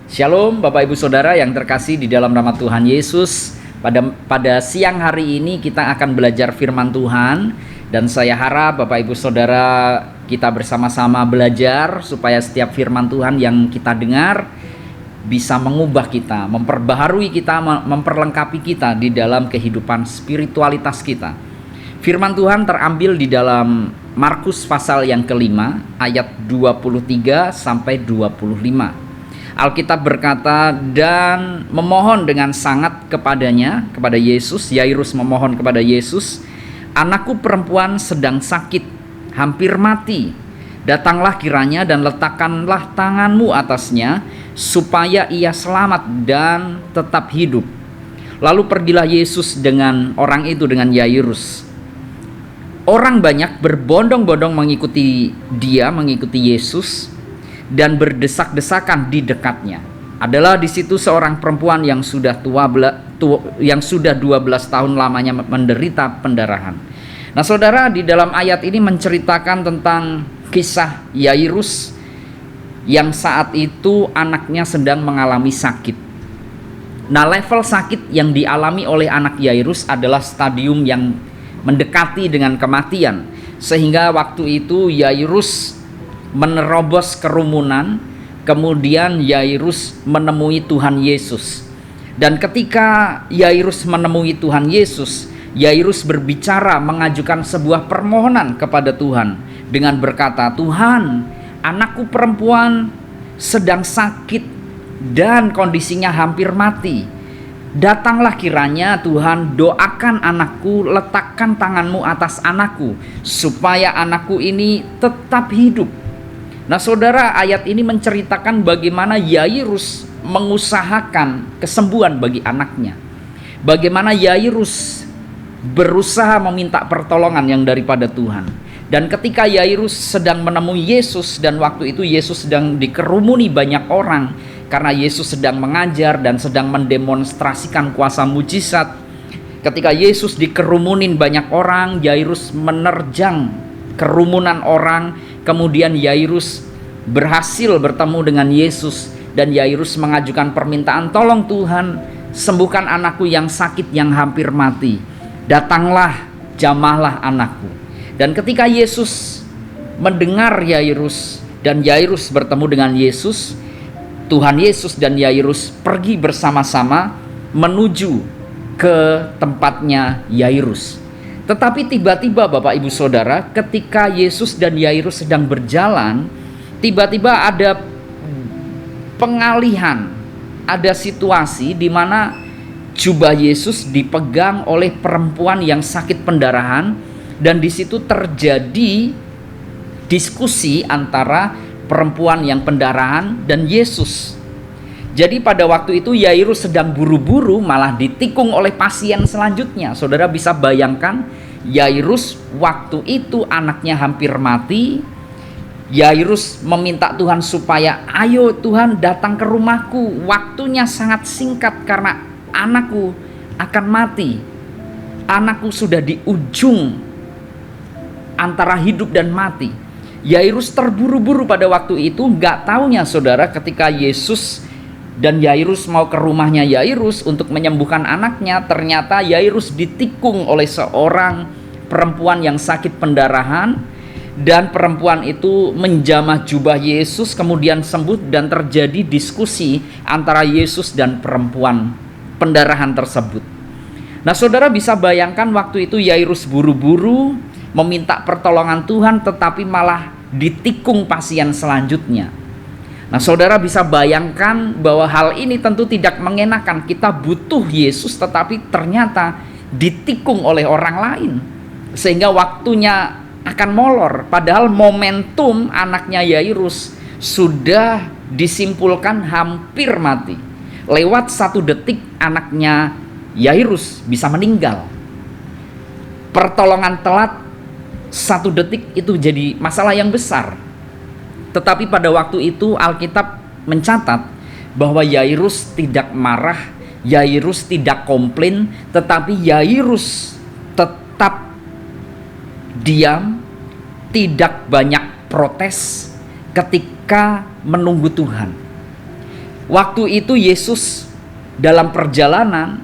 Shalom Bapak Ibu Saudara yang terkasih di dalam nama Tuhan Yesus. Pada siang hari ini kita akan belajar firman Tuhan. Dan saya harap Bapak Ibu Saudara kita bersama-sama belajar supaya setiap firman Tuhan yang kita dengar bisa mengubah kita, memperbaharui kita, memperlengkapi kita di dalam kehidupan spiritualitas kita. Firman Tuhan terambil di dalam Markus pasal yang kelima ayat 23 sampai 25. Alkitab berkata, dan memohon dengan sangat kepadanya, kepada Yesus. Yairus memohon kepada Yesus, anakku perempuan sedang sakit, hampir mati. Datanglah kiranya dan letakkanlah tanganmu atasnya, supaya ia selamat dan tetap hidup. Lalu pergilah Yesus dengan orang itu, dengan Yairus. Orang banyak berbondong-bondong mengikuti dia, mengikuti Yesus, dan berdesak-desakan di dekatnya. Adalah di situ seorang perempuan yang sudah 12 tahun lamanya menderita pendarahan. Nah, saudara, di dalam ayat ini menceritakan tentang kisah Yairus yang saat itu anaknya sedang mengalami sakit. Nah, level sakit yang dialami oleh anak Yairus adalah stadium yang mendekati dengan kematian, sehingga waktu itu Yairus menerobos kerumunan. Kemudian Yairus menemui Tuhan Yesus. Dan ketika Yairus menemui Tuhan Yesus, Yairus berbicara, mengajukan sebuah permohonan kepada Tuhan dengan berkata, Tuhan, anakku perempuan sedang sakit dan kondisinya hampir mati. Datanglah kiranya Tuhan, doakan anakku, letakkan tanganmu atas anakku, supaya anakku ini tetap hidup. Nah, saudara, ayat ini menceritakan bagaimana Yairus mengusahakan kesembuhan bagi anaknya. Bagaimana Yairus berusaha meminta pertolongan yang daripada Tuhan. Dan ketika Yairus sedang menemui Yesus, dan waktu itu Yesus sedang dikerumuni banyak orang, karena Yesus sedang mengajar dan sedang mendemonstrasikan kuasa mujizat. Ketika Yesus dikerumunin banyak orang, Yairus menerjang kerumunan orang. Kemudian Yairus berhasil bertemu dengan Yesus, dan Yairus mengajukan permintaan, tolong Tuhan, sembuhkan anakku yang sakit, yang hampir mati. Datanglah, jamahlah anakku. Dan ketika Yesus mendengar Yairus dan Yairus bertemu dengan Yesus, Tuhan Yesus dan Yairus pergi bersama-sama menuju ke tempatnya Yairus. Tetapi tiba-tiba Bapak Ibu Saudara, ketika Yesus dan Yairus sedang berjalan, tiba-tiba ada pengalihan, ada situasi di mana jubah Yesus dipegang oleh perempuan yang sakit pendarahan, dan di situ terjadi diskusi antara perempuan yang pendarahan dan Yesus. Jadi pada waktu itu Yairus sedang buru-buru, malah ditikung oleh pasien selanjutnya. Saudara bisa bayangkan, Yairus waktu itu anaknya hampir mati. Yairus meminta Tuhan supaya, ayo Tuhan datang ke rumahku, waktunya sangat singkat karena anakku akan mati. Anakku sudah di ujung antara hidup dan mati. Yairus terburu-buru pada waktu itu. Gak taunya saudara, ketika Yesus dan Yairus mau ke rumahnya Yairus untuk menyembuhkan anaknya, ternyata Yairus ditikung oleh seorang perempuan yang sakit pendarahan, dan perempuan itu menjamah jubah Yesus, kemudian sembuh, dan terjadi diskusi antara Yesus dan perempuan pendarahan tersebut. Nah, saudara bisa bayangkan waktu itu Yairus buru-buru meminta pertolongan Tuhan, tetapi malah ditikung pasien selanjutnya. Nah, saudara bisa bayangkan bahwa hal ini tentu tidak mengenakan. Kita butuh Yesus, tetapi ternyata ditikung oleh orang lain, sehingga waktunya akan molor. Padahal momentum anaknya Yairus sudah disimpulkan hampir mati. Lewat 1 detik anaknya Yairus bisa meninggal. Pertolongan telat 1 detik itu jadi masalah yang besar. Tetapi pada waktu itu Alkitab mencatat bahwa Yairus tidak marah, Yairus tidak komplain, tetapi Yairus tetap diam, tidak banyak protes ketika menunggu Tuhan. Waktu itu Yesus dalam perjalanan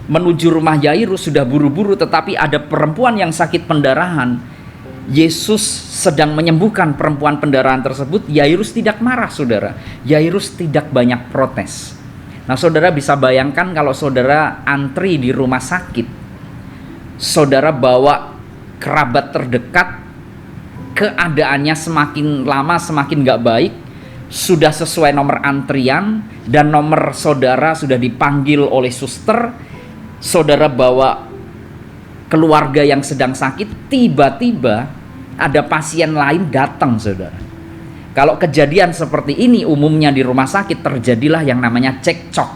menuju rumah Yairus sudah buru-buru, tetapi ada perempuan yang sakit pendarahan. Yesus sedang menyembuhkan perempuan pendarahan tersebut. Yairus tidak marah, saudara. Yairus tidak banyak protes. Nah, saudara bisa bayangkan kalau saudara antri di rumah sakit, saudara bawa kerabat terdekat, keadaannya semakin lama semakin gak baik, sudah sesuai nomor antrian dan nomor saudara sudah dipanggil oleh suster, saudara bawa keluarga yang sedang sakit, tiba-tiba ada pasien lain datang, saudara. Kalau kejadian seperti ini umumnya di rumah sakit, terjadilah yang namanya cekcok,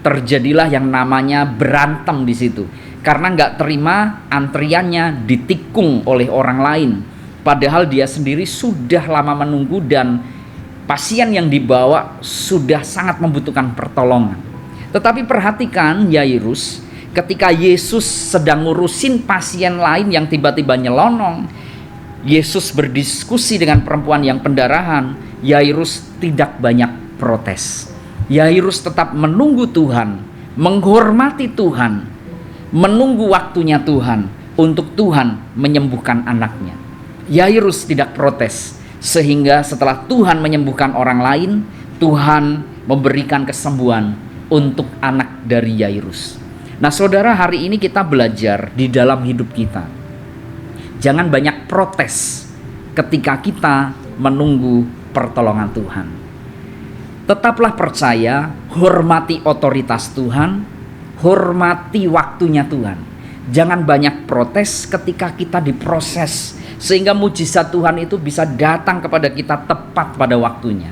terjadilah yang namanya berantem di situ, karena nggak terima antriannya ditikung oleh orang lain, padahal dia sendiri sudah lama menunggu dan pasien yang dibawa sudah sangat membutuhkan pertolongan. Tetapi perhatikan Yairus, ketika Yesus sedang ngurusin pasien lain yang tiba-tiba nyelonong, Yesus berdiskusi dengan perempuan yang pendarahan, Yairus tidak banyak protes. Yairus tetap menunggu Tuhan, menghormati Tuhan, menunggu waktunya Tuhan untuk Tuhan menyembuhkan anaknya. Yairus tidak protes, sehingga setelah Tuhan menyembuhkan orang lain, Tuhan memberikan kesembuhan untuk anak dari Yairus. Nah, saudara, hari ini kita belajar di dalam hidup kita, jangan banyak protes ketika kita menunggu pertolongan Tuhan. Tetaplah percaya, hormati otoritas Tuhan, hormati waktunya Tuhan. Jangan banyak protes ketika kita diproses, sehingga mujizat Tuhan itu bisa datang kepada kita tepat pada waktunya.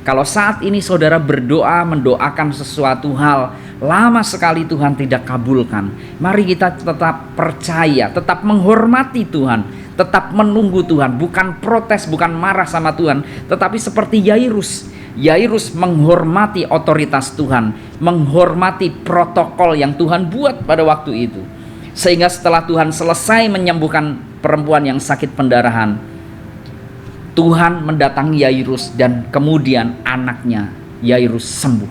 Kalau saat ini saudara berdoa, mendoakan sesuatu hal, lama sekali Tuhan tidak kabulkan, mari kita tetap percaya, tetap menghormati Tuhan, tetap menunggu Tuhan, bukan protes, bukan marah sama Tuhan, tetapi seperti Yairus menghormati otoritas Tuhan, menghormati protokol yang Tuhan buat pada waktu itu. Sehingga setelah Tuhan selesai menyembuhkan perempuan yang sakit pendarahan, Tuhan mendatangi Yairus dan kemudian anaknya Yairus sembuh.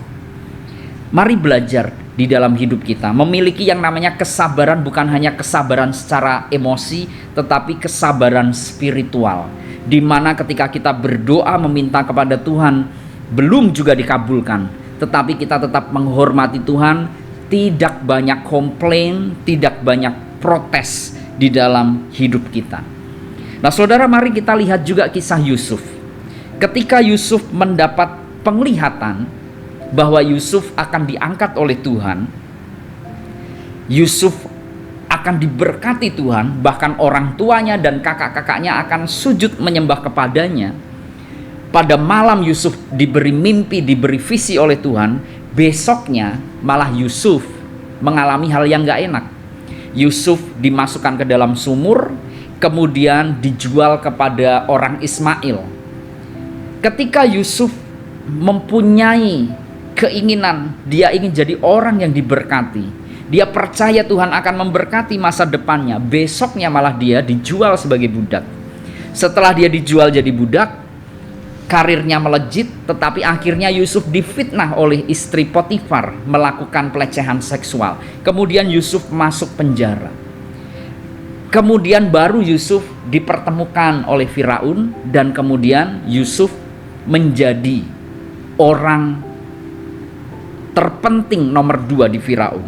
Mari belajar di dalam hidup kita memiliki yang namanya kesabaran, bukan hanya kesabaran secara emosi, tetapi kesabaran spiritual, di mana ketika kita berdoa meminta kepada Tuhan belum juga dikabulkan, tetapi kita tetap menghormati Tuhan, tidak banyak komplain, tidak banyak protes di dalam hidup kita. Nah, saudara, mari kita lihat juga kisah Yusuf. Ketika Yusuf mendapat penglihatan bahwa Yusuf akan diangkat oleh Tuhan, Yusuf akan diberkati Tuhan, bahkan orang tuanya dan kakak-kakaknya akan sujud menyembah kepadanya. Pada malam Yusuf diberi mimpi, diberi visi oleh Tuhan. Besoknya malah Yusuf mengalami hal yang gak enak. Yusuf dimasukkan ke dalam sumur, kemudian dijual kepada orang Ismail. Ketika Yusuf mempunyai keinginan, dia ingin jadi orang yang diberkati, dia percaya Tuhan akan memberkati masa depannya, besoknya malah dia dijual sebagai budak. Setelah dia dijual jadi budak, karirnya melejit, tetapi akhirnya Yusuf difitnah oleh istri Potifar, melakukan pelecehan seksual. Kemudian Yusuf masuk penjara. Kemudian baru Yusuf dipertemukan oleh Firaun, dan kemudian Yusuf menjadi orang terpenting nomor 2 di Firaun.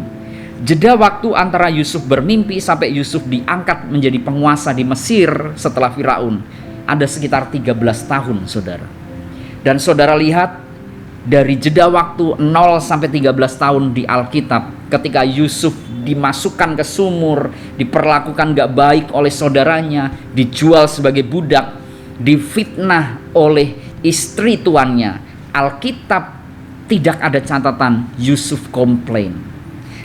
Jeda waktu antara Yusuf bermimpi sampai Yusuf diangkat menjadi penguasa di Mesir setelah Firaun ada sekitar 13 tahun, saudara. Dan saudara lihat dari jeda waktu 0 sampai 13 tahun di Alkitab, ketika Yusuf dimasukkan ke sumur, diperlakukan gak baik oleh saudaranya, dijual sebagai budak, difitnah oleh istri tuannya, Alkitab tidak ada catatan Yusuf komplain.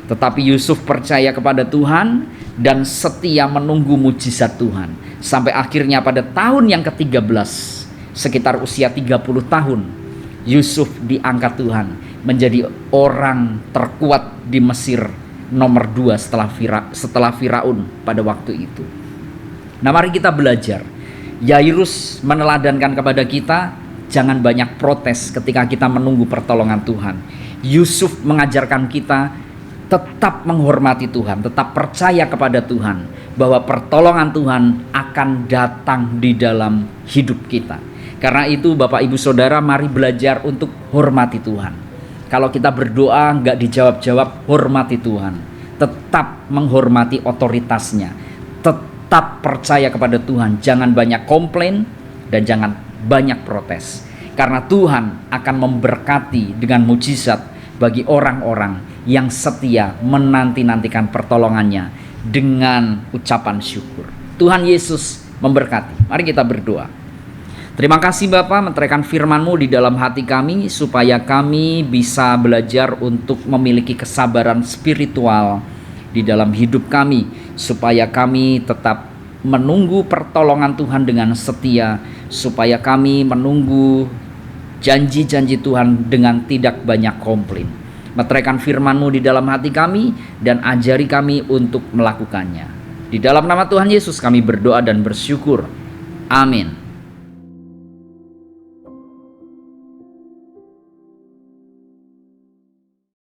Tetapi Yusuf percaya kepada Tuhan dan setia menunggu mujizat Tuhan. Sampai akhirnya pada tahun yang ke-13, sekitar usia 30 tahun, Yusuf diangkat Tuhan menjadi orang terkuat di Mesir, nomor 2 setelah Firaun pada waktu itu. Nah, mari kita belajar. Yairus meneladankan kepada kita, jangan banyak protes ketika kita menunggu pertolongan Tuhan. Yusuf mengajarkan kita tetap menghormati Tuhan, tetap percaya kepada Tuhan, bahwa pertolongan Tuhan akan datang di dalam hidup kita. Karena itu Bapak Ibu Saudara, mari belajar untuk hormati Tuhan. Kalau kita berdoa nggak dijawab-jawab, hormati Tuhan. Tetap menghormati otoritasnya, tetap percaya kepada Tuhan. Jangan banyak komplain dan jangan banyak protes. Karena Tuhan akan memberkati dengan mujizat bagi orang-orang yang setia menanti-nantikan pertolongannya dengan ucapan syukur. Tuhan Yesus memberkati. Mari kita berdoa. Terima kasih Bapa, meteraikan firman-Mu di dalam hati kami, supaya kami bisa belajar untuk memiliki kesabaran spiritual di dalam hidup kami, supaya kami tetap menunggu pertolongan Tuhan dengan setia, supaya kami menunggu janji-janji Tuhan dengan tidak banyak komplain. Meteraikan firman-Mu di dalam hati kami dan ajari kami untuk melakukannya. Di dalam nama Tuhan Yesus kami berdoa dan bersyukur. Amin.